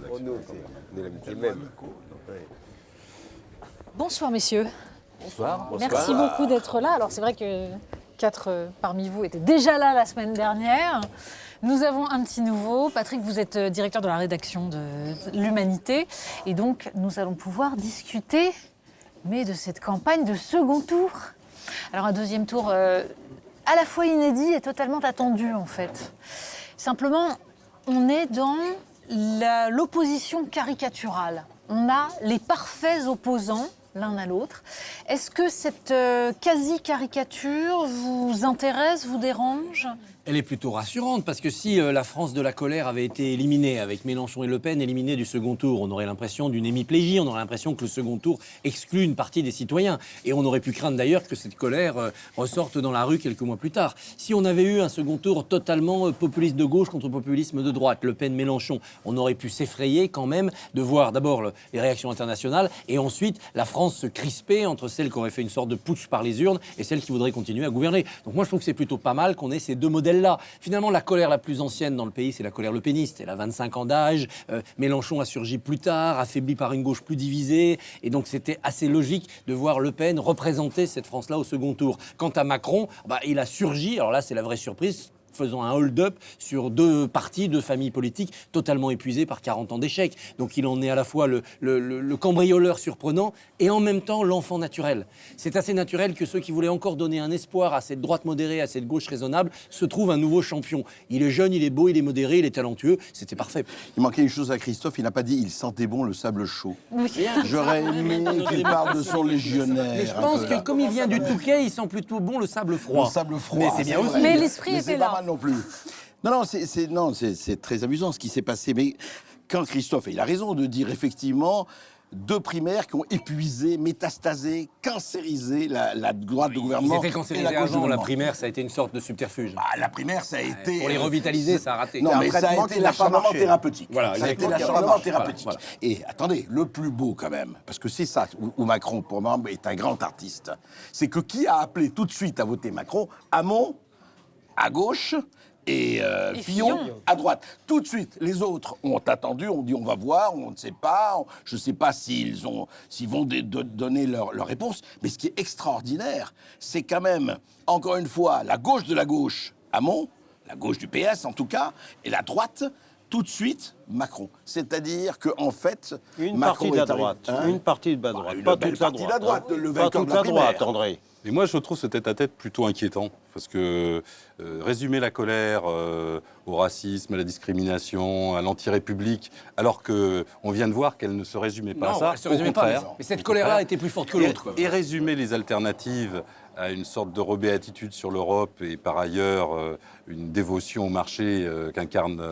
Pour nous, on est l'amitié même. Bonsoir messieurs. Bonsoir. Merci beaucoup d'être là. Alors c'est vrai que 4 parmi vous étaient déjà là la semaine dernière. Nous avons un petit nouveau. Patrick, vous êtes directeur de la rédaction de l'Humanité. Et donc nous allons pouvoir discuter, mais de cette campagne de second tour. Alors un deuxième tour à la fois inédit et totalement attendu en fait. Simplement, on est dans l'opposition caricaturale. On a les parfaits opposants l'un à l'autre. Est-ce que cette quasi-caricature vous intéresse, vous dérange ? Elle est plutôt rassurante, parce que si la France de la colère avait été éliminée, avec Mélenchon et Le Pen éliminés du second tour, on aurait l'impression d'une hémiplégie, on aurait l'impression que le second tour exclut une partie des citoyens. Et on aurait pu craindre d'ailleurs que cette colère ressorte dans la rue quelques mois plus tard. Si on avait eu un second tour totalement populiste de gauche contre populisme de droite, Le Pen, Mélenchon, on aurait pu s'effrayer quand même de voir d'abord les réactions internationales et ensuite la France se crisper entre celles qui auraient fait une sorte de putsch par les urnes et celles qui voudraient continuer à gouverner. Donc moi je trouve que c'est plutôt pas mal qu'on ait ces deux modèles là. Finalement, la colère la plus ancienne dans le pays, c'est la colère lepéniste. Elle a 25 ans d'âge. Mélenchon a surgi plus tard, affaibli par une gauche plus divisée. Et donc, c'était assez logique de voir Le Pen représenter cette France-là au second tour. Quant à Macron, il a surgi. Alors là, c'est la vraie surprise. Faisant un hold-up sur deux partis, deux familles politiques totalement épuisées par 40 ans d'échecs. Donc il en est à la fois le cambrioleur surprenant et en même temps l'enfant naturel. C'est assez naturel que ceux qui voulaient encore donner un espoir à cette droite modérée, à cette gauche raisonnable, se trouvent un nouveau champion. Il est jeune, il est beau, il est modéré, il est talentueux. C'était parfait. Il manquait une chose à Christophe, il n'a pas dit il sentait bon le sable chaud. Oui. J'aurais aimé qu'il parle de son légionnaire. Mais je pense que comme il vient du Touquet, il sent plutôt bon le sable froid. Le sable froid. Mais c'est bien aussi. Mais l'esprit Mais était c'est là. pas mal non plus. Non, c'est très amusant ce qui s'est passé. Mais quand Christophe, et il a raison de dire effectivement, deux primaires qui ont épuisé, métastasé, cancérisé la droite de gouvernement. Ils étaient et cancérisés la gauche de avant. La gouvernement. primaire, ça a été une sorte de subterfuge. La primaire, ça a été... Pour les revitaliser, ça a raté. Non, mais ça a été l'acharnement thérapeutique. Voilà, ça a été exactement. l'acharnement thérapeutique. Voilà. Et attendez, le plus beau quand même, parce que c'est ça où Macron, pour moi, est un grand artiste, c'est que qui a appelé tout de suite à voter Macron? Hannon, à gauche, et Fillon à droite. Tout de suite, les autres ont attendu, ont dit on va voir, on ne sait pas, je ne sais pas s'ils vont donner leur réponse. Mais ce qui est extraordinaire, c'est quand même, encore une fois, la gauche de la gauche, Hamon, la gauche du PS en tout cas, et la droite, tout de suite, Macron. C'est-à-dire qu'en fait, Une Macron partie de la est arrivé- droite. Hein Une partie de la droite. Une Pas belle toute la partie de la droite. droite, le Pas vainqueur toute de la la droite, primaire. André. Et moi, je trouve ce tête-à-tête plutôt inquiétant, parce que résumer la colère au racisme, à la discrimination, à l'anti-république, alors qu'on vient de voir qu'elle ne se résumait pas Non, à ça, elle se résumait au pas, contraire. mais cette colère-là était plus forte que l'autre, quoi. Et résumer les alternatives à une sorte de rebéatitude sur l'Europe et par ailleurs une dévotion au marché qu'incarne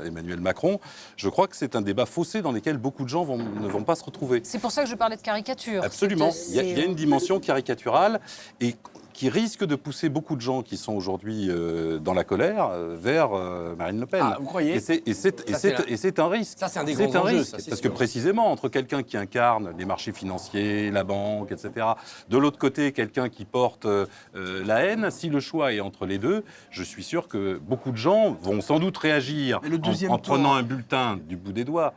Emmanuel Macron, je crois que c'est un débat faussé dans lequel beaucoup de gens ne vont pas se retrouver. C'est pour ça que je parlais de caricature. Absolument. C'est- Il y a une dimension caricaturale et qui risque de pousser beaucoup de gens qui sont aujourd'hui dans la colère vers Marine Le Pen. Ah, vous croyez ? Et c'est un risque. Ça, c'est un des C'est grands un enjeux, risque, ça, c'est parce sûr. que précisément, entre quelqu'un qui incarne les marchés financiers, la banque, etc., de l'autre côté, quelqu'un qui porte la haine, si le choix est entre les deux, je suis sûr que beaucoup de gens vont sans doute réagir Mais le deuxième en tour- prenant un bulletin du bout des doigts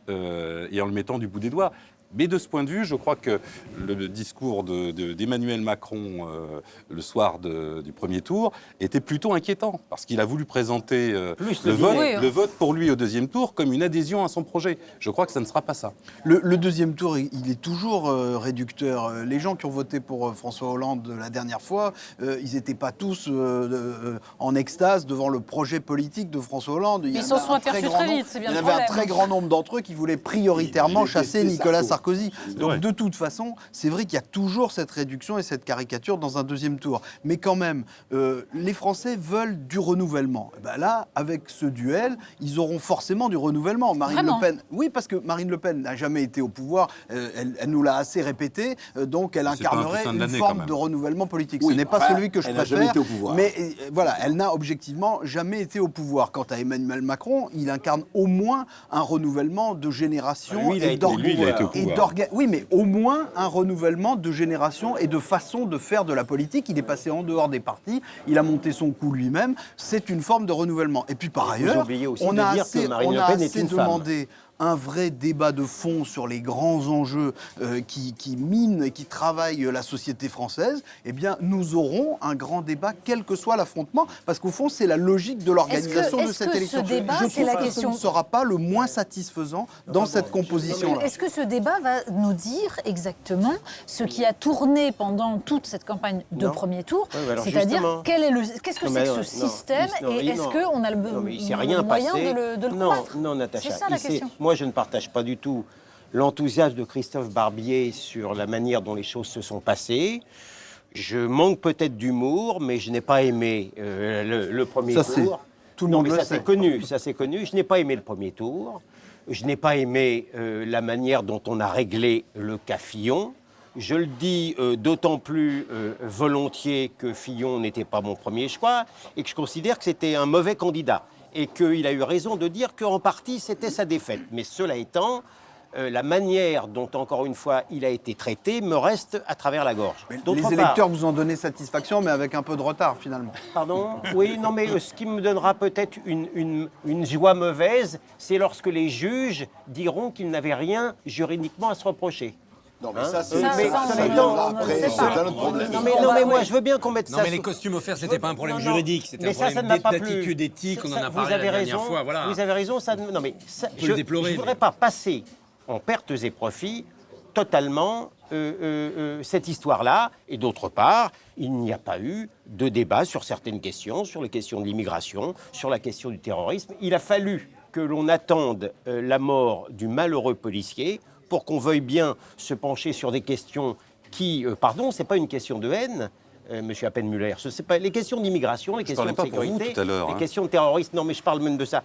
et en le mettant du bout des doigts. Mais de ce point de vue, je crois que le discours d'Emmanuel Macron le soir du premier tour était plutôt inquiétant, parce qu'il a voulu présenter Plus le dîner. le vote pour lui au deuxième tour comme une adhésion à son projet. Je crois que ça ne sera pas ça. Le deuxième tour, il est toujours réducteur. Les gens qui ont voté pour François Hollande la dernière fois, ils n'étaient pas tous en extase devant le projet politique de François Hollande. Ils s'en sont aperçus très vite, c'est bien Il y le avait un problème. très grand nombre d'entre eux qui voulaient prioritairement Il chasser détestait Nicolas Sarko. Sarkozy. Donc de toute façon, c'est vrai qu'il y a toujours cette réduction et cette caricature dans un deuxième tour. Mais quand même, les Français veulent du renouvellement. Et ben là, avec ce duel, ils auront forcément du renouvellement. Marine Vraiment ? Le Pen, oui, parce que Marine Le Pen n'a jamais été au pouvoir. Elle nous l'a assez répété. Donc elle C'est pas un incarnerait poussin de une l'année, forme quand même. de renouvellement politique. Oui, Ce n'est pas enfin, celui que je elle n'a préfère. jamais été au pouvoir. Mais voilà, elle n'a objectivement jamais été au pouvoir. Quant à Emmanuel Macron, il incarne au moins un renouvellement de génération Lui, il a et été- lui, il a été au pouvoir. oui, mais au moins un renouvellement de génération et de façon de faire de la politique. Il est passé en dehors des partis, il a monté son coup lui-même. C'est une forme de renouvellement. Et puis par Vous ailleurs, oubliez aussi on de a dire assez, que Marine on Le a Pen est assez une femme. demandé un vrai débat de fond sur les grands enjeux qui minent et qui travaillent la société française, eh bien, nous aurons un grand débat, quel que soit l'affrontement, parce qu'au fond, c'est la logique de l'organisation de cette élection. Ce débat, Je c'est la trouve que question. ce ne sera pas le moins satisfaisant dans cette composition-là. Est-ce que ce débat va nous dire exactement ce qui a tourné pendant toute cette campagne de Non. premier tour, Ouais, alors c'est-à-dire justement. qu'est-ce que Non, c'est mais que non, ce non, système et est-ce non. qu'on a Non, mais il s'est le rien moyen passé. de le non, combattre? non, Natacha. C'est ça la il s'est- question. Moi, je ne partage pas du tout l'enthousiasme de Christophe Barbier sur la manière dont les choses se sont passées. Je manque peut-être d'humour, mais je n'ai pas aimé le premier Ça, c'est- tour. tout le Non, monde mais le ça sait. c'est connu, ça c'est connu. Je n'ai pas aimé le premier tour. Je n'ai pas aimé la manière dont on a réglé le cas Fillon. Je le dis d'autant plus volontiers que Fillon n'était pas mon premier choix et que je considère que c'était un mauvais candidat et qu'il a eu raison de dire qu'en partie c'était sa défaite. Mais cela étant, la manière dont, encore une fois, il a été traité me reste à travers la gorge. Mais D'autre les part- électeurs vous ont donné satisfaction, mais avec un peu de retard, finalement. Pardon? Oui, non, mais ce qui me donnera peut-être une joie mauvaise, c'est lorsque les juges diront qu'ils n'avaient rien juridiquement à se reprocher. Non, mais Hein ça, c'est Ça, mais ça, on ça, ne- viendra on ne après, le sait c'est pas. un autre problème. Non, mais moi, je veux bien qu'on mette Non, ça... mais les sous- costumes offerts, c'était pas un problème Non, non. juridique, c'était Mais un ça problème n'a pas plu. d'attitude éthique, on en Ça, a parlé vous avez la dernière raison, fois, voilà. Vous avez raison, ça... Non, mais ça, peut le déplorer, je voudrais mais- pas passer en pertes et profits totalement cette histoire-là. Et d'autre part, il n'y a pas eu de débat sur certaines questions, sur les questions de l'immigration, sur la question du terrorisme. Il a fallu que l'on attende la mort du malheureux policier pour qu'on veuille bien se pencher sur des questions qui, pardon, c'est pas une question de haine, Monsieur Appenmuller, ce c'est pas les questions d'immigration, les questions de parlais pas pour vous sécurité, tout à l'heure, les hein. questions de terrorisme. Non, mais je parle même de ça.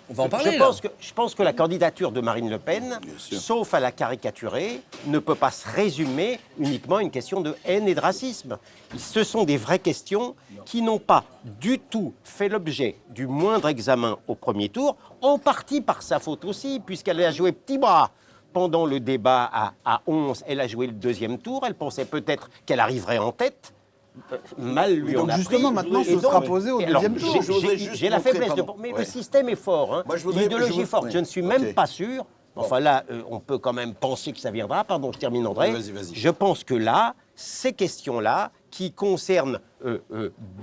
On va en parler, Je pense que la candidature de Marine Le Pen, sûr. sauf à la caricaturer, ne peut pas se résumer uniquement à une question de haine et de racisme. Ce sont des vraies questions qui n'ont pas du tout fait l'objet du moindre examen au premier tour, en partie par sa faute aussi, puisqu'elle a joué petit bras. Pendant le débat à 11, elle a joué le deuxième tour. Elle pensait peut-être qu'elle arriverait en tête. Mal lui Donc en a justement, pris. maintenant, Et ce sera posé au alors, deuxième tour. Je voudrais juste j'ai la montrer, faiblesse de... pardon. Mais Ouais. le système est fort. Hein. Moi, je voudrais- L'idéologie je voudrais- est forte. oui. Je ne suis même Ok. pas sûr. Enfin là, on peut quand même penser que ça viendra. Pardon, je termine, André. Vas-y, vas-y. Je pense que là, ces questions-là, qui concernent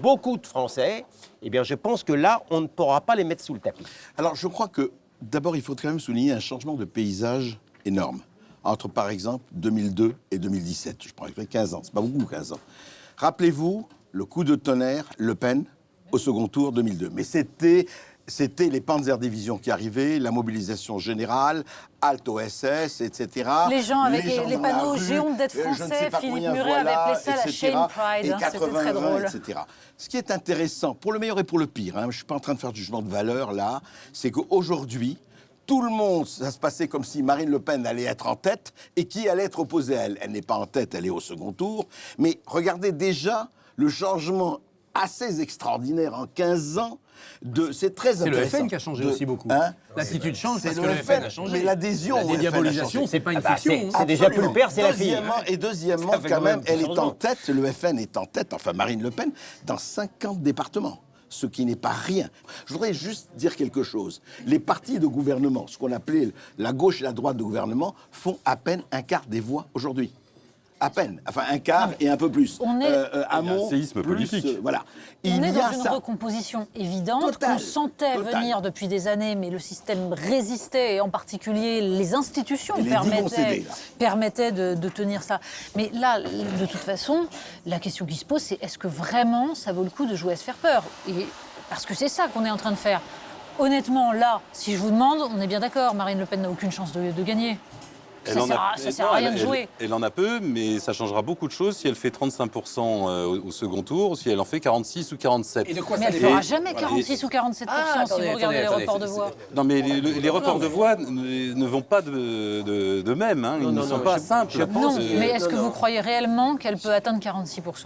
beaucoup de Français, eh bien, je pense que là, on ne pourra pas les mettre sous le tapis. Alors, je crois que, d'abord, il faut quand même souligner un changement de paysage énorme. Entre, par exemple, 2002 et 2017. Je prends 15 ans. C'est pas beaucoup, 15 ans. Rappelez-vous le coup de tonnerre Le Pen au second tour 2002. Mais c'était les Panzerdivisions qui arrivaient, la mobilisation générale, Halte OSS, etc. Les gens avec les dans la panneaux rue, «J'ai honte d'être je ne sais français», pas Philippe combien, Muret avait appelé ça la etc. shame pride, Et hein, c'était très 80, drôle. etc. Ce qui est intéressant, pour le meilleur et pour le pire, hein, je ne suis pas en train de faire du jugement de valeur là, c'est qu'aujourd'hui, tout le monde, ça se passait comme si Marine Le Pen allait être en tête et qui allait être opposée à elle. Elle n'est pas en tête, elle est au second tour. Mais regardez déjà le changement assez extraordinaire en 15 ans. C'est très C'est le intéressant. FN qui a changé aussi beaucoup. Hein L'attitude change C'est parce le que le FN a FN, changé. mais l'adhésion La au FN a dédiabolisation, changé. c'est pas une Ah bah, fiction. c'est hein. déjà plus le père, c'est la fille. Deuxièmement, Ça fait quand quand même, même elle est changement. en tête, le FN est en tête, enfin Marine Le Pen, dans 50 départements. Ce qui n'est pas rien. Je voudrais juste dire quelque chose. Les partis de gouvernement, ce qu'on appelait la gauche et la droite de gouvernement, font à peine un quart des voix aujourd'hui. À peine. Enfin, un quart et un peu plus. On est- Hamon, Il y a un séisme plus, politique. voilà. On Il est y dans a une ça. recomposition évidente Totale. qu'on sentait Totale. venir depuis des années, mais le système résistait, et en particulier les institutions Et les digues ont cédé, là. permettaient de tenir ça. Mais là, de toute façon, la question qui se pose, c'est est-ce que vraiment ça vaut le coup de jouer à se faire peur? Et parce que c'est ça qu'on est en train de faire. Honnêtement, là, si je vous demande, on est bien d'accord, Marine Le Pen n'a aucune chance de gagner. Ça sert à rien de jouer. Elle en a peu, mais ça changera beaucoup de choses si elle fait 35% au second tour, si elle en fait 46 ou 47. Et de quoi Mais ça elle ne dépend fera jamais 46 ou 47% si attendez, vous regardez les attendez, reports de voix. Non, mais les reports de voix ne vont pas de même. Hein. Ils ne sont pas simples. je pense Non, que- mais est-ce que non, vous non. croyez réellement qu'elle peut atteindre 46%?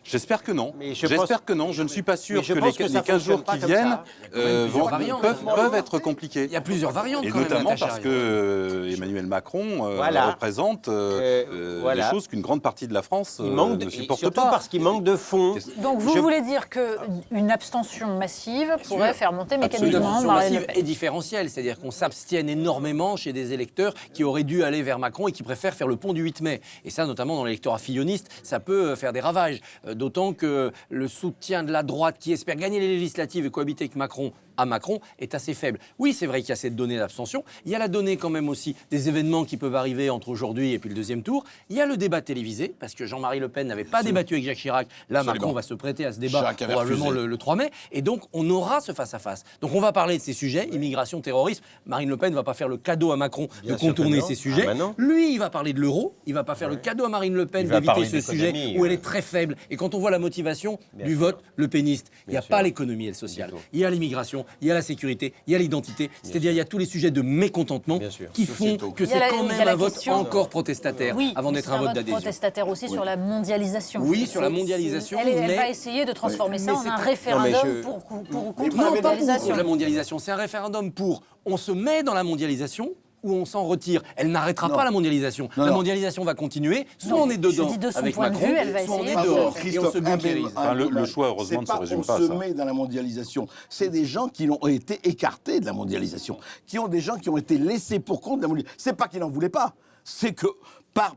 J'espère que non. Mais je J'espère pense- que non. Je ne suis pas sûr mais je que pense les que ça 15 jours fonctionne qui pas comme viennent ça. plusieurs variantes. peuvent être compliqués. Il y a plusieurs variantes Et quand même, notamment Natacha. parce que Emmanuel Macron Voilà. représente voilà. des choses qu'une grande partie de la France Il manque ne et supporte surtout pas. parce qu'il manque de fond. Donc vous Je- voulez dire qu'une abstention massive pourrait faire monter Une mécaniquement abstention Marine Le massive Pen. et différentielle, c'est-à-dire qu'on s'abstienne énormément chez des électeurs qui auraient dû aller vers Macron et qui préfèrent faire le pont du 8 mai. Et ça, notamment dans l'électorat filloniste, ça peut faire des ravages. D'autant que le soutien de la droite qui espère gagner les législatives et cohabiter avec Macron à Macron est assez faible. Oui, c'est vrai qu'il y a cette donnée d'abstention. Il y a la donnée quand même aussi des événements qui peuvent arriver entre aujourd'hui et puis le deuxième tour. Il y a le débat télévisé, parce que Jean-Marie Le Pen n'avait pas débattu avec Jacques Chirac. Là, Absolument. Macron va se prêter à ce débat Chirac avait probablement refusé. le 3 mai. Et donc, on aura ce face-à-face. Donc, on va parler de ces sujets, immigration, terrorisme. Marine Le Pen ne va pas faire le cadeau à Macron Bien de sûr que contourner non. ces sujets. Ah bah non. Lui, il va parler de l'euro. Il va pas faire le cadeau à Marine Le Pen Il va d'éviter parler ce sujet d'économie, où elle est très faible. Et quand on voit la motivation Bien du sûr. vote le péniste, il n'y a Bien pas sûr. l'économie et le social. Du tout. Il y a l'immigration, il y a la sécurité, il y a l'identité. C'est-à-dire, il y a tous les sujets de mécontentement Bien sûr. qui font que Il y a c'est la- quand il y a même la un vote question- encore protestataire Oui, avant d'être c'est un vote vote d'adhésion. protestataire aussi sur la mondialisation. Oui, sur la C'est- mondialisation, Elle mais- va essayer de transformer ça Mais en c'est un très- référendum Non, mais je- pour ou contre Mais la Non, pas pour mondialisation. la mondialisation. C'est un référendum pour on se met dans la mondialisation ou on s'en retire. Elle n'arrêtera Non. pas la mondialisation. Non, la non. mondialisation va continuer. Soit Non, on est je dedans dis de son avec point de Macron, vue, elle va soit on essayer est de- dehors et on Christophe, se bunkérise. Enfin, le choix, heureusement, ne se résume pas à On se ça. met dans la mondialisation. C'est des gens qui ont été écartés de la mondialisation, qui ont des gens qui ont été laissés pour compte de la mondialisation. C'est pas qu'ils n'en voulaient pas, c'est que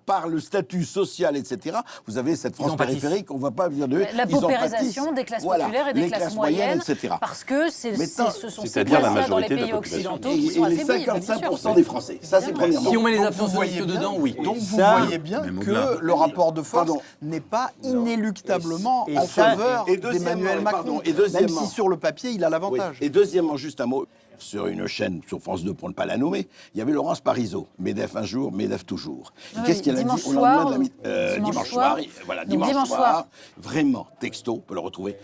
par le statut social, etc., vous avez cette France en pâtissent. périphérique, on ne va pas dire de La ils en paupérisation pâtissent. des classes Voilà, populaires et des les classes moyennes, etc. parce que ce sont ces c'est-à-dire la classes-là dans les majorité de la pays population. occidentaux qui sont Et les affaiblis. bien 55% sûr. des Français. Ça, c'est premièrement. Si on met les Donc, abstentions vous voyez que bien- dedans, oui. Donc vous ça, voyez bien même que au-delà. le rapport de force Pardon. n'est pas inéluctablement Et en ça- faveur et deuxièmement, d'Emmanuel Macron, pardon, et même deuxièmement- si sur le papier il a Oui. l'avantage. Et deuxièmement, juste un mot. Sur une chaîne, sur France 2, pour ne pas la nommer, il y avait Laurence Parisot. MEDEF un jour, MEDEF toujours. Et Oui, qu'est-ce qu'elle a dit dimanche au lendemain de la soir, dimanche soir, voilà, donc dimanche dimanche soir, soir. vraiment, texto, on peut le retrouver.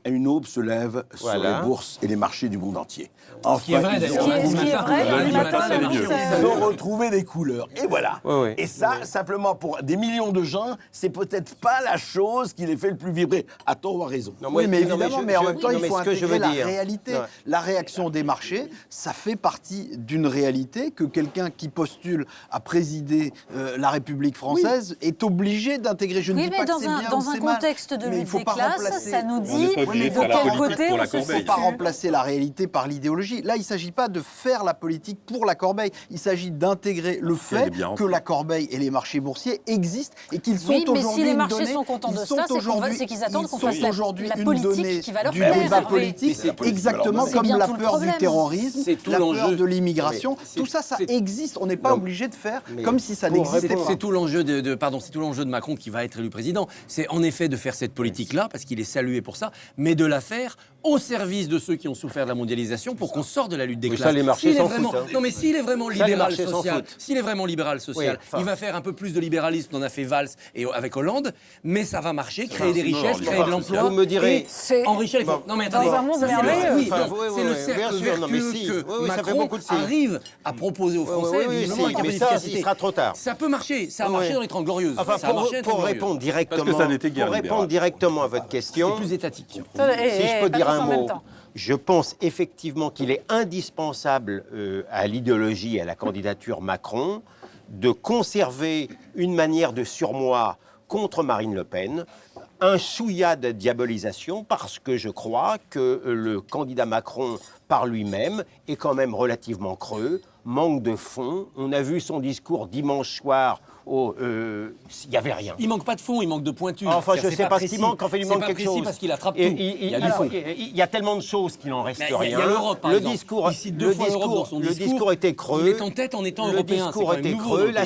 Une aube se lève sur Voilà. les bourses et les marchés du monde entier. Enfin, qui est vrai, ils d'ailleurs. ont- Ce qui est vrai, Lundi lundi matin, matin, c'est le mieux. marché, Ils ont retrouvé des couleurs. Et voilà. Ouais, ouais. Et ça, simplement pour des millions de gens, c'est peut-être pas la chose qui les fait le plus vibrer. À tort ou à raison. Non, Oui, moi, mais non, évidemment, je- mais en je- même temps, non, il mais faut ce que je intégrer veux la dire- réalité. Ouais. La réaction des marchés, ça fait partie d'une réalité que quelqu'un qui postule à présider la République française est obligé d'intégrer. Je ne Oui, dis mais pas que dans c'est un, bien dans ou un c'est mal, contexte de mais il lutte faut des pas classes, remplacer- ça nous On dit n'est pas obligé de de faire la quel politique côté pour la on se corbeille. Il ne faut pas situe. remplacer la réalité par l'idéologie. Là, il ne s'agit pas de faire la politique pour la corbeille. Il s'agit d'intégrer le elle fait est bien que la corbeille et les marchés boursiers existent et qu'ils sont Oui, mais si aujourd'hui les une marchés donnée- sont contents de ils ça, sont c'est qu'on va- aujourd'hui- c'est qu'ils attendent qu'on ils sont fasse la aujourd'hui politique une donnée qui va leur du plaire, débat Hervé. politique, C'est la politique exactement C'est comme bien la tout le peur du problème. terrorisme, C'est tout la peur l'enjeu. de l'immigration. Mais Tout ça, ça c'est- existe. On n'est pas Non. obligé de faire Mais comme si ça pour n'existait répondre- pas. C'est tout l'enjeu c'est tout l'enjeu de Macron qui va être élu président. C'est en effet de faire cette politique-là, parce qu'il est salué pour ça, mais de la faire au service de ceux qui ont souffert de la mondialisation pour qu'on sorte de la lutte des Oui, classes. ça, les marchés S'il est s'en vraiment- foutent, hein. Non, mais s'il est vraiment Ça, les libéral marchés s'en social, foutent. s'il est vraiment libéral social, Oui, enfin- il va faire un peu plus de libéralisme, on a fait Valls et avec Hollande, mais ça va marcher, créer des non, richesses, non, créer non, de l'emploi. vous me direz- et C'est- enrichir les fonds. Non, mais attendez. Dans un monde c'est le- merveilleux. oui, Enfin, non, oui, c'est oui, le oui, cercle bien sûr, non, mais vertueux si. que Oui, oui, ça fait Macron beaucoup de si. arrive à proposer aux Oui, Français, oui, oui, visiblement, si, avec un peu mais ça, d'efficacité. il sera trop tard. Ça peut marcher, ça a Oui. marché dans les 30 Glorieuses. Enfin, ça a marché dans les 30 pour Glorieuses. répondre directement, Parce que ça n'était guère pour répondre libéral. directement à votre question, C'est plus étatique. si je peux pas dire tous un en même mot, temps. je pense effectivement qu'il est indispensable à l'idéologie et à la candidature Macron de conserver une manière de surmoi contre Marine Le Pen, un chouïa de diabolisation, parce que je crois que le candidat Macron, par lui-même, est quand même relativement creux, manque de fond. On a vu son discours dimanche soir, il n'y avait rien. Il manque pas de fond, il manque de pointure. Enfin, je C'est ne sais pas ce qui précis. manque, en fait, il C'est manque pas quelque précis chose. parce qu'il attrape Et tout. Il y a du alors, fond. il y a tellement de choses qu'il n'en reste Mais il y a rien. l'Europe, par le exemple. discours, Il cite deux fois l'Europe dans son le discours. discours était creux. Il est en tête en étant le européen. discours c'est quand même était nouveau dans creux. le La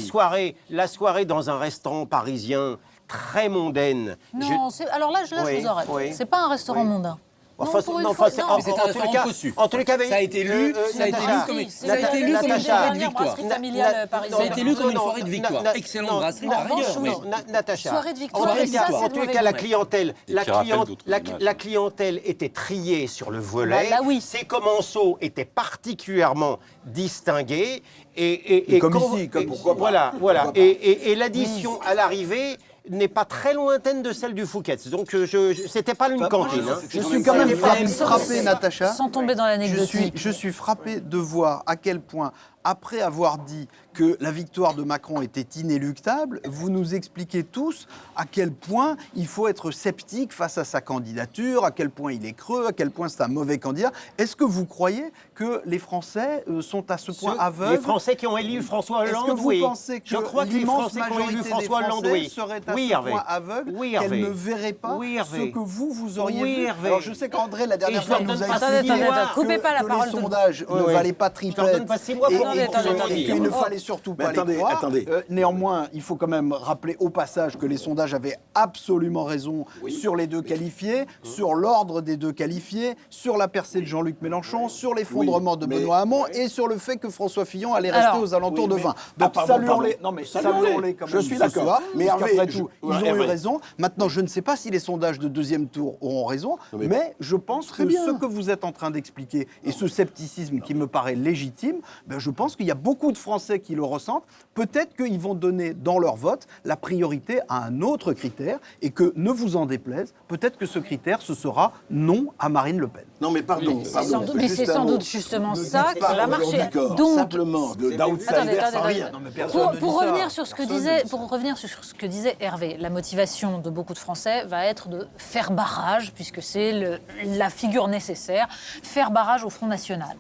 pays. soirée dans un restaurant parisien très mondaine. Non, alors là, Oui, je vous arrête. oui. C'est pas un restaurant Oui. mondain. Enfin, pour une non, fois, enfin, c'est- non. en, Mais c'est un en tous les restaurant cas, cossu. en tous les cas, Ça a été lu, ça a été lu Natacha, comme- Oui, ça a été lu comme une Natacha, soirée de dernière victoire. brasserie familiale parisienne. Ça a été lu comme une Non, soirée de victoire. na- Excellente non, brasserie non, par ailleurs. franchement, mais- Natacha, Soirée de victoire, en tous les et cas, ça, c'est en de tous les mauvais cas, la goût. clientèle, Et qui rappelle d'autres images. la clientèle était triée sur le volet. Bah là, oui. Ses commensaux étaient particulièrement distingués et comme quand- ici, comme et- pourquoi pas. Voilà. Pourquoi pas. Et l'addition à l'arrivée n'est pas très lointaine de celle du Fouquet's. Donc, c'était pas une cantine. Hein. Je suis quand même frappé, Natacha. Sans tomber dans l'anecdotique. Je suis frappé de voir à quel point, après avoir dit que la victoire de Macron était inéluctable, vous nous expliquez tous à quel point il faut être sceptique face à sa candidature, à quel point il est creux, à quel point c'est un mauvais candidat. Est-ce que vous croyez que les Français sont à ce point aveugles? Les Français qui ont élu François Hollande, Est-ce que vous oui. pensez que Je crois que les l'immense Français qui ont élu majorité François des Hollande, Français oui. seraient à Oui, ce Hervé. point aveugles Oui, qu'elles Hervé. ne verraient pas Oui, Hervé. ce que vous auriez Oui, vu? Hervé. Alors je sais qu'André, la dernière je fois, leur nous donne a pas expliqué Attendez, attendez, que, coupez pas la que parole les de- sondages Oui, ne oui. valaient pas Je leur triplette donne pas 6 mois pour Attendez, dire. attendez. et qu'il ne fallait surtout pas attendez, les croire. attendez. Néanmoins, il faut quand même rappeler au passage que les sondages avaient absolument raison sur les deux qualifiés, sur l'ordre des deux qualifiés, sur la percée de Jean-Luc Mélenchon, sur l'effondrement Oui, de mais- Benoît Hamon et sur le fait que François Fillon allait rester Alors, aux alentours oui, de mais- 20. Ah, Donc pardon, saluons-les. pardon. Non mais Saluons-les. saluons-les quand Je même. suis ce d'accord. soir, Mais parce Hervé, qu'après tout, ils ont eu Hervé. raison. Maintenant, je ne sais pas si les sondages de deuxième tour auront raison, mais- mais je pense que bien. ce que vous êtes en train d'expliquer et ce scepticisme qui me paraît légitime, ben je pense qu'il y a beaucoup de Français qui le ressentent. Peut-être qu'ils vont donner dans leur vote la priorité à un autre critère et que, ne vous en déplaise, peut-être que ce critère, ce sera non à Marine Le Pen. Non, mais pardon. C'est pardon, sans doute- mais juste c'est un sans mot. doute justement Ne ça dites qui pas va qu'on est marcher. en accord, Donc- simplement d'outsider Attendez, sans attendez, rien. attendez. personne ne dit Pour ça. revenir sur ce que Personne disait, ne dit ça. pour revenir sur ce que disait Hervé, la motivation de beaucoup de Français va être de faire barrage, puisque c'est la figure nécessaire, faire barrage au Front National.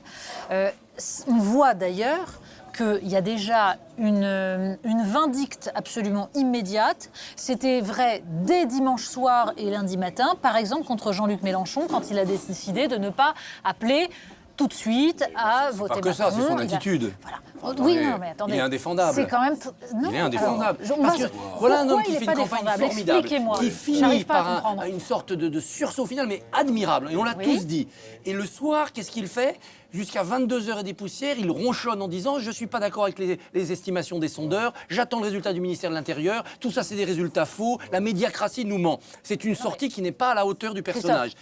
On voit d'ailleurs qu'il y a déjà une vindicte absolument immédiate. C'était vrai dès dimanche soir et lundi matin, par exemple contre Jean-Luc Mélenchon, quand il a décidé de ne pas appeler tout de suite à voter Pas que ça, c'est Macron. son Il a- attitude. Voilà. Attendez, Oui, non, mais attendez. il est indéfendable. C'est quand même. Non, Il est indéfendable. alors, Parce que voilà un pourquoi homme il qui est fait pas une campagne défendable formidable, Expliquez-moi. qui finit J'arrive pas par à comprendre. une sorte de sursaut final, mais admirable. Et on l'a Oui. tous dit. Et le soir, qu'est-ce qu'il fait? Jusqu'à 22h et des poussières, il ronchonne en disant « Je ne suis pas d'accord avec les estimations des sondeurs, j'attends le résultat du ministère de l'Intérieur, tout ça c'est des résultats faux, la médiacratie nous ment. » C'est une sortie qui n'est pas à la hauteur du personnage.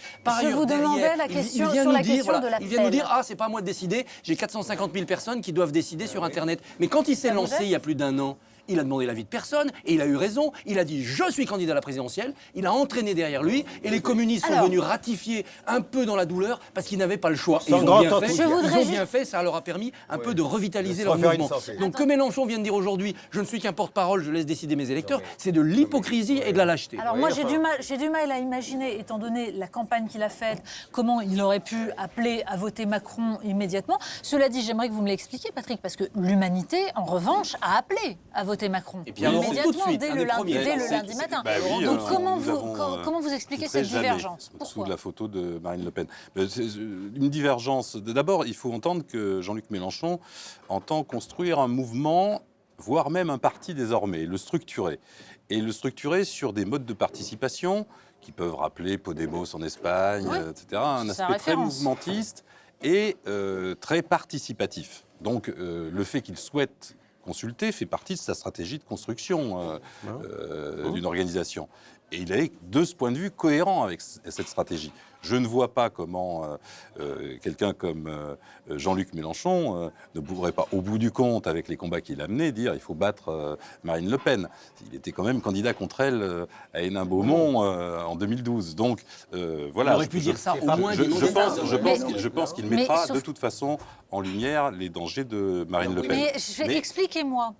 je vous demandais derrière, la il question vient sur nous la dire, question de il vient nous l'appel. dire « Ah, c'est pas à moi de décider, j'ai 450 000 personnes qui doivent décider sur Internet. » Mais quand il s'est vous lancé aide il y a plus d'un an, il a demandé l'avis de personne et il a eu raison. Il a dit je suis candidat à la présidentielle. Il a entraîné derrière lui et les communistes sont Alors- venus ratifier un peu dans la douleur parce qu'ils n'avaient pas le choix. Et Sans ils ont grand bien fait. enthousiasme. Je voudrais Ils ont juste- bien fait. Ça leur a permis un peu de revitaliser Sans leur faire une mouvement. censure. Donc que Mélenchon vienne dire aujourd'hui je ne suis qu'un porte-parole, je laisse décider mes électeurs, c'est de l'hypocrisie et de la lâcheté. Alors moi, j'ai du mal à imaginer, étant donné la campagne qu'il a faite, comment il aurait pu appeler à voter Macron immédiatement. Cela dit, j'aimerais que vous me l'expliquiez, Patrick, parce que l'Humanité, en revanche, a appelé à voter Macron Et puis alors, tout de immédiatement, suite, dès un le des lundi, premiers. dès le C'est- lundi matin. Bah oui, Donc comment nous avons, vous expliquez filtré cette jamais divergence? sous Pourquoi la photo de Marine Le Pen. C'est une divergence. D'abord, il faut entendre que Jean-Luc Mélenchon entend construire un mouvement, voire même un parti désormais, le structurer. Et le structurer sur des modes de participation qui peuvent rappeler Podemos en Espagne, Ouais. etc. Un C'est sa aspect très référence. mouvementiste et très participatif. Donc le fait qu'il souhaite consulter fait partie de sa stratégie de construction d'une organisation. Et il est, de ce point de vue, cohérent avec cette stratégie. Je ne vois pas comment quelqu'un comme Jean-Luc Mélenchon ne pourrait pas, au bout du compte, avec les combats qu'il a menés, dire il faut battre Marine Le Pen. Il était quand même candidat contre elle à Hénin-Beaumont en 2012. Donc voilà. Il aurait pu dire ça au moins dimanche matin. Je pense qu'il mais mettra sauf- de toute façon en lumière les dangers de Marine Le Pen. Mais expliquez-moi,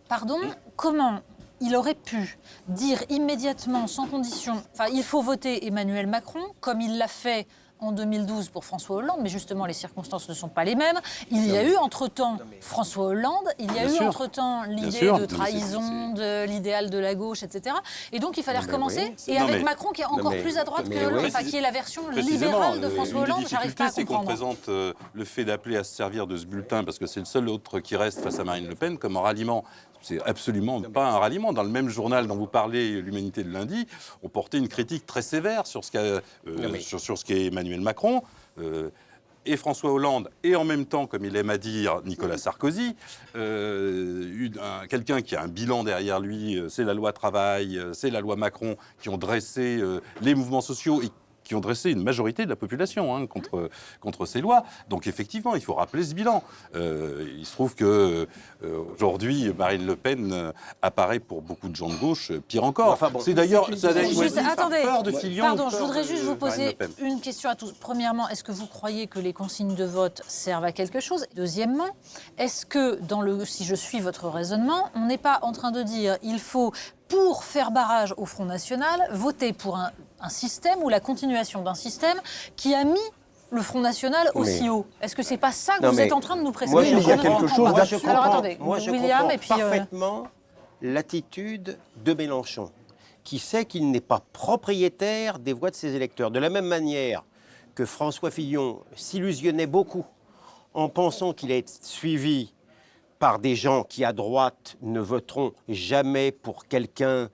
pardon, comment il aurait pu dire immédiatement, sans condition, enfin, il faut voter Emmanuel Macron, comme il l'a fait en 2012 pour François Hollande, mais justement, les circonstances ne sont pas les mêmes. Il y a eu entre-temps François Hollande, il y a Bien eu sûr. entre-temps l'idée sûr. de Mais trahison, de l'idéal de la gauche, etc. Et donc, il fallait Non, mais recommencer. oui. Et Non, avec mais- Macron, qui est encore mais- plus à droite mais que Hollande, oui. enfin, qui est la version Précisément, libérale de François Hollande, une des j'arrive pas à difficultés, c'est qu'on comprendre. présente le fait d'appeler à se servir de ce bulletin, parce que c'est le seul autre qui reste face à Marine Le Pen, comme un ralliement. C'est absolument pas un ralliement. Dans le même journal dont vous parlez, l'Humanité de lundi, on portait une critique très sévère sur ce sur ce qu'est Emmanuel Macron. Et François Hollande, et en même temps, comme il aime à dire, Nicolas Sarkozy, quelqu'un qui a un bilan derrière lui, c'est la loi travail, c'est la loi Macron, qui ont dressé les mouvements sociaux et qui ont dressé une majorité de la population contre ces lois. Donc effectivement, il faut rappeler ce bilan. Il se trouve que aujourd'hui, Marine Le Pen apparaît pour beaucoup de gens de gauche pire encore. Enfin bon, c'est d'ailleurs... Attendez, peur de Fillon, pardon, je peur voudrais de juste vous Marine Le poser Pen. une question à tous. Premièrement, est-ce que vous croyez que les consignes de vote servent à quelque chose? Deuxièmement, est-ce que, si je suis votre raisonnement, on n'est pas en train de dire il faut, pour faire barrage au Front National, voter pour un système ou la continuation d'un système qui a mis le Front National aussi haut? Est-ce que c'est pas ça que vous êtes en train de nous préciser? Moi, il y a quelque chose d'absurde. Alors attendez, Moi, je William comprends et puis... parfaitement l'attitude de Mélenchon, qui sait qu'il n'est pas propriétaire des voix de ses électeurs. De la même manière que François Fillon s'illusionnait beaucoup en pensant qu'il allait être suivi par des gens qui, à droite, ne voteront jamais pour quelqu'un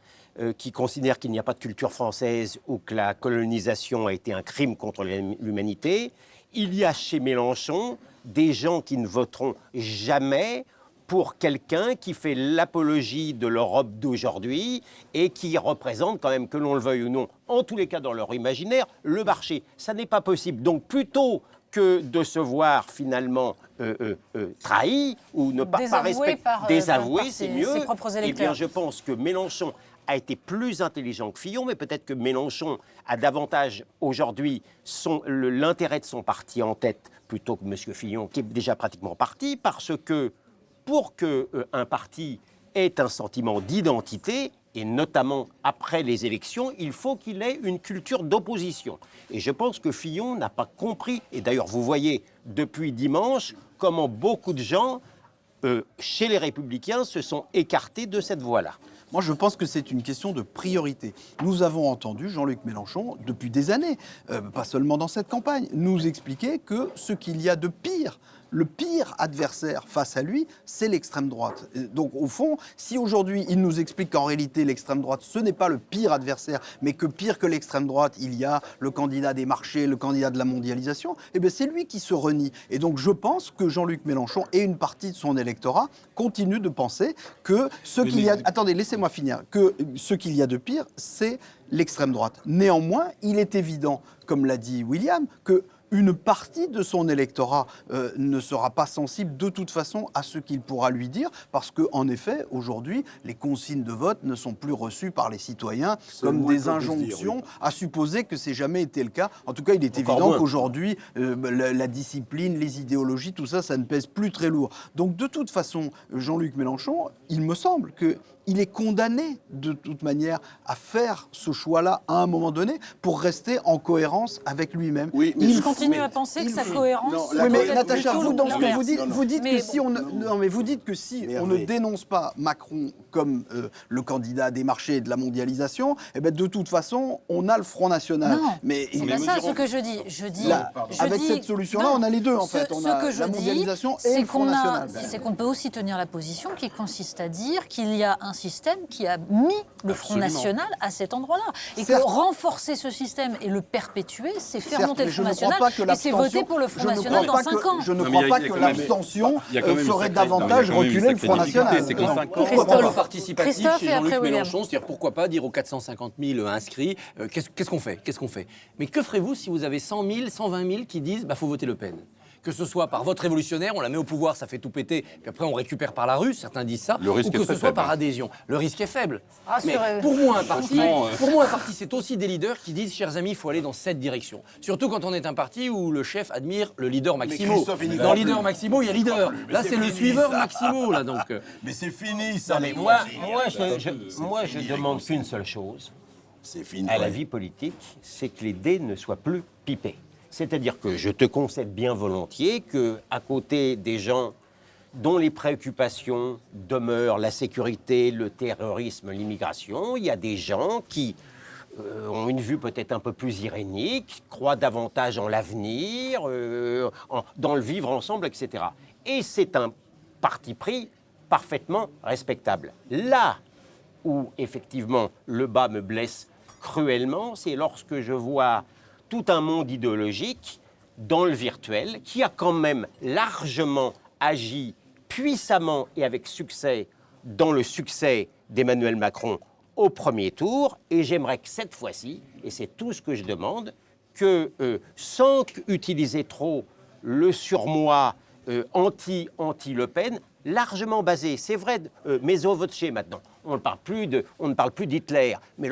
qui considère qu'il n'y a pas de culture française ou que la colonisation a été un crime contre l'humanité. Il y a chez Mélenchon des gens qui ne voteront jamais pour quelqu'un qui fait l'apologie de l'Europe d'aujourd'hui et qui représente quand même, que l'on le veuille ou non, en tous les cas dans leur imaginaire, le marché. Ça n'est pas possible. Donc plutôt que de se voir finalement trahi ou ne pas respecter, désavoué, c'est mieux. Ses propres électeurs. Eh bien, je pense que Mélenchon a été plus intelligent que Fillon, mais peut-être que Mélenchon a davantage aujourd'hui l'intérêt de son parti en tête plutôt que M. Fillon, qui est déjà pratiquement parti, parce que pour qu'un parti ait un sentiment d'identité, et notamment après les élections, il faut qu'il ait une culture d'opposition. Et je pense que Fillon n'a pas compris, et d'ailleurs vous voyez depuis dimanche comment beaucoup de gens, chez les Républicains, se sont écartés de cette voie-là. Moi, je pense que c'est une question de priorité. Nous avons entendu Jean-Luc Mélenchon, depuis des années, pas seulement dans cette campagne, nous expliquer que ce qu'il y a de pire, le pire adversaire face à lui, c'est l'extrême droite. Et donc, au fond, si aujourd'hui, il nous explique qu'en réalité, l'extrême droite, ce n'est pas le pire adversaire, mais que pire que l'extrême droite, il y a le candidat des marchés, le candidat de la mondialisation, eh bien, c'est lui qui se renie. Et donc, je pense que Jean-Luc Mélenchon et une partie de son électorat continuent de penser que ce qu'il y a... Attendez, laissez-moi finir. Que ce qu'il y a de pire, c'est l'extrême droite. Néanmoins, il est évident, comme l'a dit William, que une partie de son électorat ne sera pas sensible de toute façon à ce qu'il pourra lui dire, parce qu'en effet, aujourd'hui, les consignes de vote ne sont plus reçues par les citoyens comme des injonctions, à supposer que c'est jamais été le cas. En tout cas, il est évident qu'aujourd'hui, la discipline, les idéologies, tout ça, ça ne pèse plus très lourd. Donc, de toute façon, Jean-Luc Mélenchon, il me semble que il est condamné de toute manière à faire ce choix-là à un moment donné pour rester en cohérence avec lui-même. Oui, mais Il continue à penser que sa cohérence... Oui, mais doit être Natacha, plutôt vous, dans ce que l'inverse. vous dites Mais que si on ne dénonce pas Macron comme le candidat des marchés et de la mondialisation, eh ben de toute façon, on a le Front National. Non, mais c'est pas ça ce que je dis. avec cette solution-là, on a les deux en fait. On a la mondialisation et le Front National. C'est qu'on peut aussi tenir la position qui consiste à dire qu'il y a un système qui a mis le Front National à cet endroit-là. Et que renforcer ce système et le perpétuer, c'est faire monter le Front National et c'est voter pour le Front National dans 5 ans. Je ne crois pas que l'abstention ferait davantage reculer le Front National. C'est qu'en 5 ans, Pourquoi le participatif Christophe chez et après Jean-Luc William. Mélenchon, c'est-à-dire pourquoi pas dire aux 450 000 inscrits, qu'est-ce qu'on fait? Mais que ferez-vous si vous avez 100 000, 120 000 qui disent faut voter Le Pen? Que ce soit par vote révolutionnaire, on la met au pouvoir, ça fait tout péter, puis après on récupère par la rue, certains disent ça, Le risque ou que est ce très soit faible. par adhésion. Le risque est faible. Mais Rassurez-vous. pour moi, un parti, Franchement, c'est aussi des leaders qui disent, chers amis, il faut aller dans cette direction. Surtout quand on est un parti où le chef admire le leader Maximo. Christophe, il n'y Dans croit leader plus. Maximo, il y a leader. Là, c'est le suiveur Maximo, là, donc. Mais c'est fini, ça. Mais moi, je demande qu'une seule chose C'est fini. à la vie politique, c'est que les dés ne soient plus pipés. C'est-à-dire que je te concède bien volontiers qu'à côté des gens dont les préoccupations demeurent la sécurité, le terrorisme, l'immigration, il y a des gens qui ont une vue peut-être un peu plus irénique, croient davantage en l'avenir, dans le vivre ensemble, etc. Et c'est un parti pris parfaitement respectable. Là où, effectivement, le bas me blesse cruellement, c'est lorsque je vois tout un monde idéologique dans le virtuel qui a quand même largement agi puissamment et avec succès dans le succès d'Emmanuel Macron au premier tour. Et j'aimerais que cette fois-ci, et c'est tout ce que je demande, que, sans utiliser trop le surmoi anti-Le Pen, largement basé, c'est vrai, mezzo voce maintenant. On ne parle plus d'Hitler, mais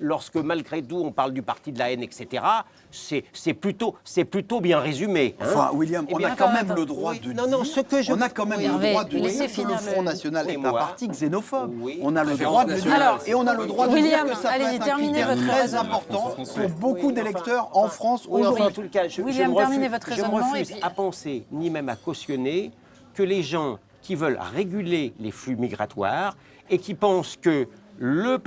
lorsque malgré tout on parle du parti de la haine, etc., c'est plutôt bien résumé. Hein. Enfin, William, Eh on bien, a quand même le droit oui, de non, dire. non, ce que je- On a quand même Oui, le Hervé, droit de dire laissez que finir le Front le- National Oui, est un moi. parti xénophobe. Oui. On a le Préférence droit de le dire. nationale. Et on a le droit de William, dire que ça allez-y, peut être un terminez critère votre très raisonnement. important Français. pour beaucoup Oui, d'électeurs enfin, en France Oui, enfin, aujourd'hui. en tout cas, William, terminez votre je me raisonnement et refuse puis- à penser, ni même à cautionner, que les gens qui veulent réguler les flux migratoires et qui pensent que le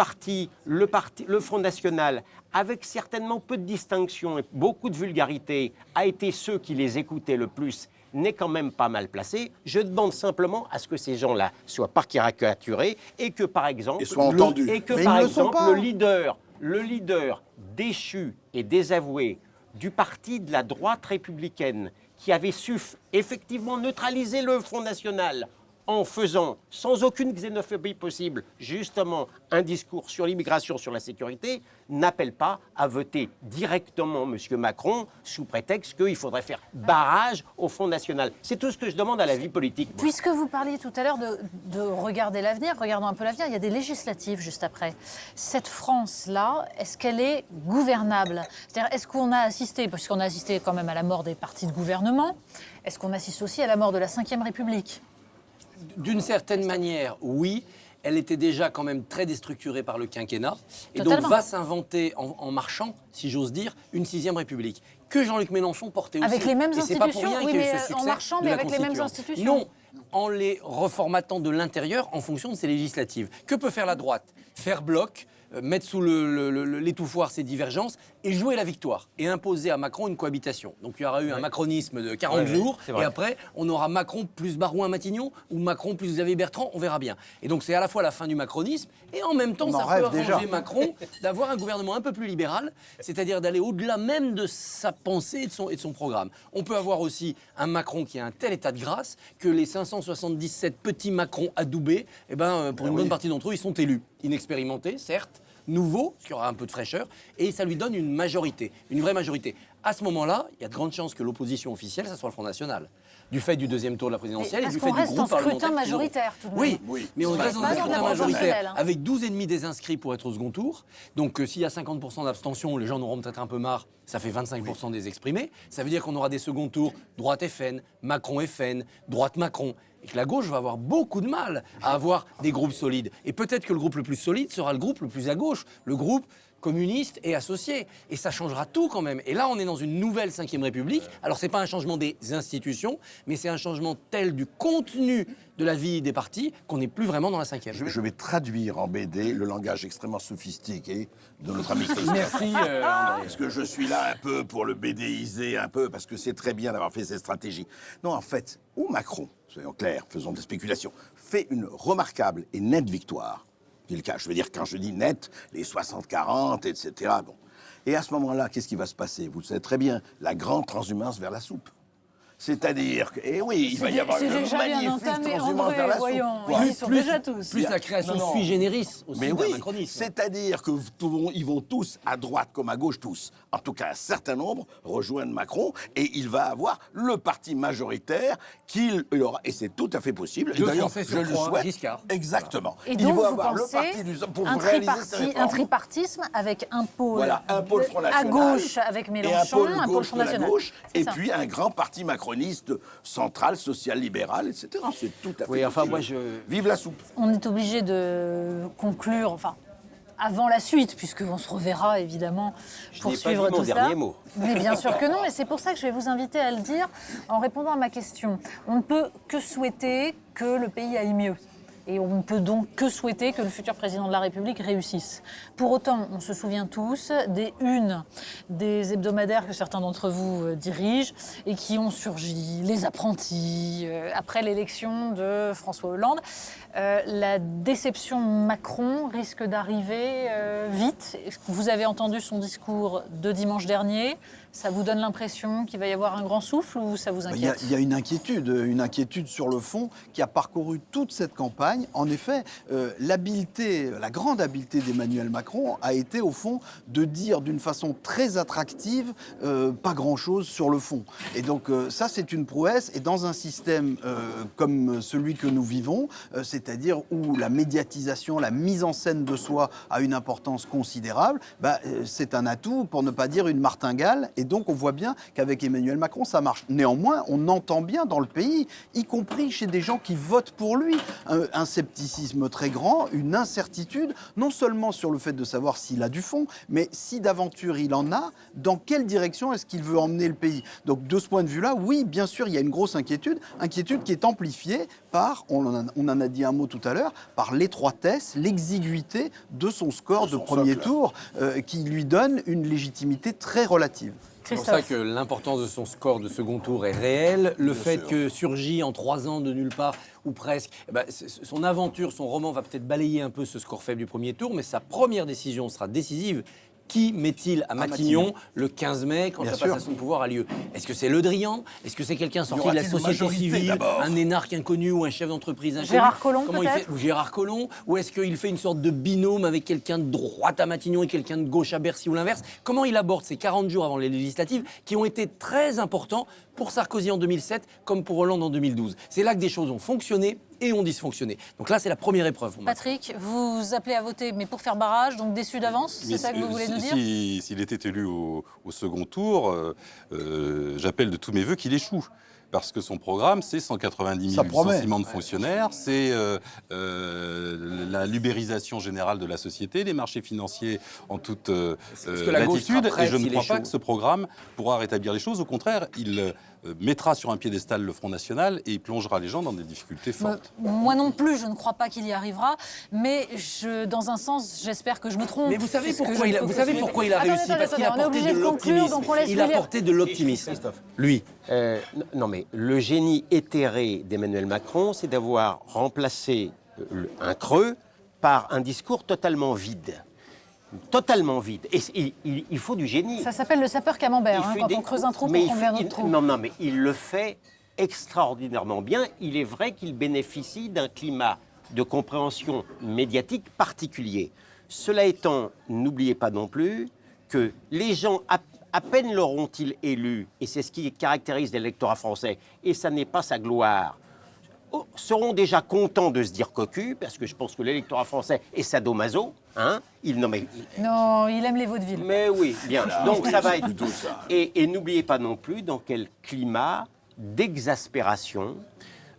Front National, avec certainement peu de distinction et beaucoup de vulgarité, a été ceux qui les écoutaient le plus, n'est quand même pas mal placé. Je demande simplement à ce que ces gens-là soient pas caricaturés et que, par exemple, Et soient entendus. et que, Mais par ils ne le sont exemple, pas. le leader déchu et désavoué du parti de la droite républicaine, qui avait su effectivement neutraliser le Front National en faisant, sans aucune xénophobie possible, justement un discours sur l'immigration, sur la sécurité, n'appelle pas à voter directement M. Macron sous prétexte qu'il faudrait faire barrage au Front National. C'est tout ce que je demande à la vie politique. moi. Puisque vous parliez tout à l'heure de regarder l'avenir, regardons un peu l'avenir, il y a des législatives juste après. Cette France-là, est-ce qu'elle est gouvernable? C'est-à-dire, est-ce qu'on a assisté, parce qu'on a assisté quand même à la mort des partis de gouvernement, est-ce qu'on assiste aussi à la mort de la Ve République? D'une certaine manière, oui. Elle était déjà quand même très déstructurée par le quinquennat. Et Totalement. donc va s'inventer en marchant, si j'ose dire, une 6e République. Que Jean-Luc Mélenchon portait aussi. Avec les mêmes Et c'est pas pour institutions, rien oui, qu'il y a eu mais ce en succès marchant, de mais la avec les mêmes Constituante. institutions. Non, en les reformatant de l'intérieur en fonction de ces législatives. Que peut faire la droite? Faire bloc, mettre sous l'étouffoir ces divergences et jouer la victoire et imposer à Macron une cohabitation. Donc il y aura eu un macronisme de 40 jours c'est vrai. et après on aura Macron plus Barouin-Matignon ou Macron plus Xavier Bertrand, on verra bien. Et donc c'est à la fois la fin du macronisme et en même temps On en ça peut rêve arranger déjà. Macron d'avoir un gouvernement un peu plus libéral, c'est-à-dire d'aller au-delà même de sa pensée et de son programme. On peut avoir aussi un Macron qui a un tel état de grâce que les 577 petits Macron adoubés, eh ben, pour une bonne partie d'entre eux, ils sont élus. Inexpérimentés, certes, nouveaux, ce qui aura un peu de fraîcheur, et ça lui donne une majorité, une vraie majorité. À ce moment-là, il y a de grandes chances que l'opposition officielle, ça soit le Front National. Du fait du deuxième tour de la présidentielle et, Parce du qu'on fait du reste groupe en scrutin parlementaire qu'ils auront. majoritaire, tout de même. Oui, Oui. mais on C'est reste vrai. dans un Pas dans scrutin la majoritaire proportionnelle, hein. avec 12,5 des inscrits pour être au second tour. Donc s'il y a 50% d'abstention, les gens en auront peut-être un peu marre, ça fait 25% des exprimés. Ça veut dire qu'on aura des seconds tours droite FN, Macron FN, droite Macron. Et que la gauche va avoir beaucoup de mal à avoir des groupes solides. Et peut-être que le groupe le plus solide sera le groupe le plus à gauche, le groupe communiste et associé. Et ça changera tout quand même. Et là, on est dans une nouvelle Ve République. Alors, c'est pas un changement des institutions, mais c'est un changement tel du contenu de la vie des partis qu'on n'est plus vraiment dans la Ve. Je vais traduire en BD le langage extrêmement sophistiqué de notre ami Christophe. Merci, André. Parce que je suis là un peu pour le BDiser un peu, parce que c'est très bien d'avoir fait cette stratégie. Non, en fait, où Macron, soyons clairs, faisons des spéculations, fait une remarquable et nette victoire, c'est le cas, je veux dire, quand je dis nette, les 60-40, etc. Bon. Et à ce moment-là, qu'est-ce qui va se passer? Vous le savez très bien, la grande transhumance vers la soupe. C'est-à-dire que, eh oui, il va y avoir C'est une déjà bien magnifique entamé, transhumance André, vers la voyons. soupe. Ils y sont déjà tous. Plus la création Non, non. sui generis aussi Mais d'un oui, macronisme. c'est-à-dire que ils vont tous, à droite comme à gauche, tous, en tout cas un certain nombre, rejoindre Macron, et il va avoir le parti majoritaire qu'il aura. Et c'est tout à fait possible. Deux Et d'ailleurs, Français sur je le trois, souhaite. Giscard. Exactement. Et il donc, va vous avoir le pensez parti pour un réaliser ses réformes. tripartisme avec un pôle, Voilà, un pôle Front à National. gauche avec Mélenchon, et un pôle gauche Front de la National. gauche, C'est et ça. puis un grand parti macroniste central, social-libéral, etc. C'est tout à fait Oui, enfin, possible. moi, Vive la soupe. On est obligé de conclure, enfin, avant la suite, puisqu'on se reverra évidemment pour n'ai pas suivre dit mon tout ça. dernier mot. Mais bien sûr que non, et c'est pour ça que je vais vous inviter à le dire en répondant à ma question. On ne peut que souhaiter que le pays aille mieux. Et on ne peut donc que souhaiter que le futur président de la République réussisse. Pour autant, on se souvient tous des unes des hebdomadaires que certains d'entre vous dirigent et qui ont surgi, les apprentis, après l'élection de François Hollande. La déception Macron risque d'arriver vite. Vous avez entendu son discours de dimanche dernier. Ça vous donne l'impression qu'il va y avoir un grand souffle ou ça vous Il y a- inquiète? il y a une inquiétude sur le fond qui a parcouru toute cette campagne. En effet, la grande habileté d'Emmanuel Macron a été au fond de dire d'une façon très attractive pas grand-chose sur le fond. Et donc ça, c'est une prouesse. Et dans un système comme celui que nous vivons, c'est-à-dire où la médiatisation, la mise en scène de soi a une importance considérable, c'est un atout, pour ne pas dire une martingale. Et donc on voit bien qu'avec Emmanuel Macron, ça marche. Néanmoins, on entend bien dans le pays, y compris chez des gens qui votent pour lui, un scepticisme très grand, une incertitude, non seulement sur le fait de savoir s'il a du fond, mais si d'aventure il en a, dans quelle direction est-ce qu'il veut emmener le pays. Donc de ce point de vue-là, oui, bien sûr, il y a une grosse inquiétude qui est amplifiée par, on en a dit un mot tout à l'heure, par l'étroitesse, l'exiguïté de son score de premier tour, qui lui donne une légitimité très relative. C'est pour ça que l'importance de son score de second tour est réelle. Le fait que surgit en 3 ans de nulle part, ou presque, son aventure, son roman va peut-être balayer un peu ce score faible du premier tour, mais sa première décision sera décisive. Qui met-il à Matignon le 15 mai quand la passation de pouvoir a lieu? Est-ce que c'est Le Drian? Est-ce que c'est quelqu'un sorti de la société civile, un énarque inconnu ou un chef d'entreprise inconnu? Gérard Collomb, peut-être? Ou Gérard Collomb? Ou est-ce qu'il fait une sorte de binôme avec quelqu'un de droite à Matignon et quelqu'un de gauche à Bercy ou l'inverse? Comment il aborde ces 40 jours avant les législatives qui ont été très importants pour Sarkozy en 2007 comme pour Hollande en 2012? C'est là que des choses ont fonctionné et ont dysfonctionné. Donc là, c'est la première épreuve. Patrick, vous appelez à voter, mais pour faire barrage, donc déçu d'avance, c'est ça que vous voulez nous dire? S'il était élu au second tour, j'appelle de tous mes voeux qu'il échoue. Parce que son programme, c'est 190 000 licenciements de fonctionnaires, c'est la libéralisation générale de la société, les marchés financiers en toute latitude. Et je ne crois pas que ce programme pourra rétablir les choses. Au contraire, il mettra sur un piédestal le Front National et il plongera les gens dans des difficultés fortes. Moi non plus, je ne crois pas qu'il y arrivera, mais dans un sens, j'espère que je me trompe. Mais vous savez pourquoi il a réussi? Parce qu'il a apporté de l'optimisme. Il a apporté de l'optimisme, lui. Non, mais le génie éthéré d'Emmanuel Macron, c'est d'avoir remplacé un creux par un discours totalement vide. Totalement vide. Et il faut du génie. Ça s'appelle le sapeur camembert, quand on creuse un trou pour combler un autre trou. Non, mais il le fait extraordinairement bien. Il est vrai qu'il bénéficie d'un climat de compréhension médiatique particulier. Cela étant, n'oubliez pas non plus que les gens, à peine l'auront-ils élu, et c'est ce qui caractérise l'électorat français, et ça n'est pas sa gloire, seront déjà contents de se dire cocu, parce que je pense que l'électorat français est sadomaso. Hein, non, il aime les vaudevilles. Mais oui, bien. Donc ça va être plutôt ça. Et n'oubliez pas non plus dans quel climat d'exaspération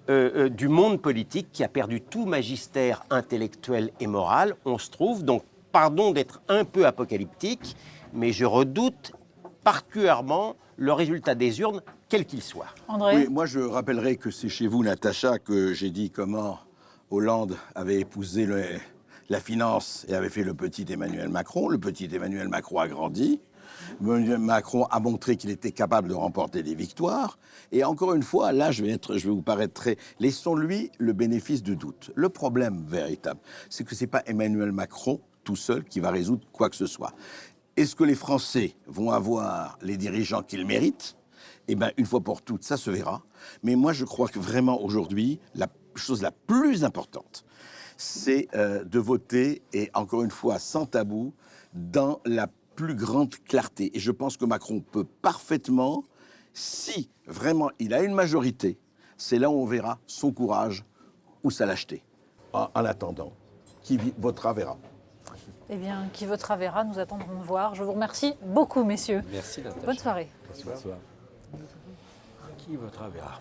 du monde politique qui a perdu tout magistère intellectuel et moral on se trouve. Donc, pardon d'être un peu apocalyptique, mais je redoute particulièrement le résultat des urnes, quel qu'il soit. André ? Oui, moi je rappellerai que c'est chez vous, Natacha, que j'ai dit comment Hollande avait épousé la finance et avait fait le petit Emmanuel Macron. Le petit Emmanuel Macron a grandi. Emmanuel Macron a montré qu'il était capable de remporter des victoires. Et encore une fois, là, je vais vous paraître très... Laissons-lui le bénéfice du doute. Le problème véritable, c'est que ce n'est pas Emmanuel Macron tout seul qui va résoudre quoi que ce soit. Est-ce que les Français vont avoir les dirigeants qu'ils méritent? Eh bien, une fois pour toutes, ça se verra. Mais moi, je crois que vraiment, aujourd'hui, la chose la plus importante, c'est de voter, et encore une fois, sans tabou, dans la plus grande clarté. Et je pense que Macron peut parfaitement, si vraiment il a une majorité, c'est là où on verra son courage ou sa lâcheté. En attendant, qui votera verra. Eh bien, qui votera verra, nous attendrons de voir. Je vous remercie beaucoup, messieurs. Merci, Natacha. Bonne soirée. Bonsoir. Qui votera verra.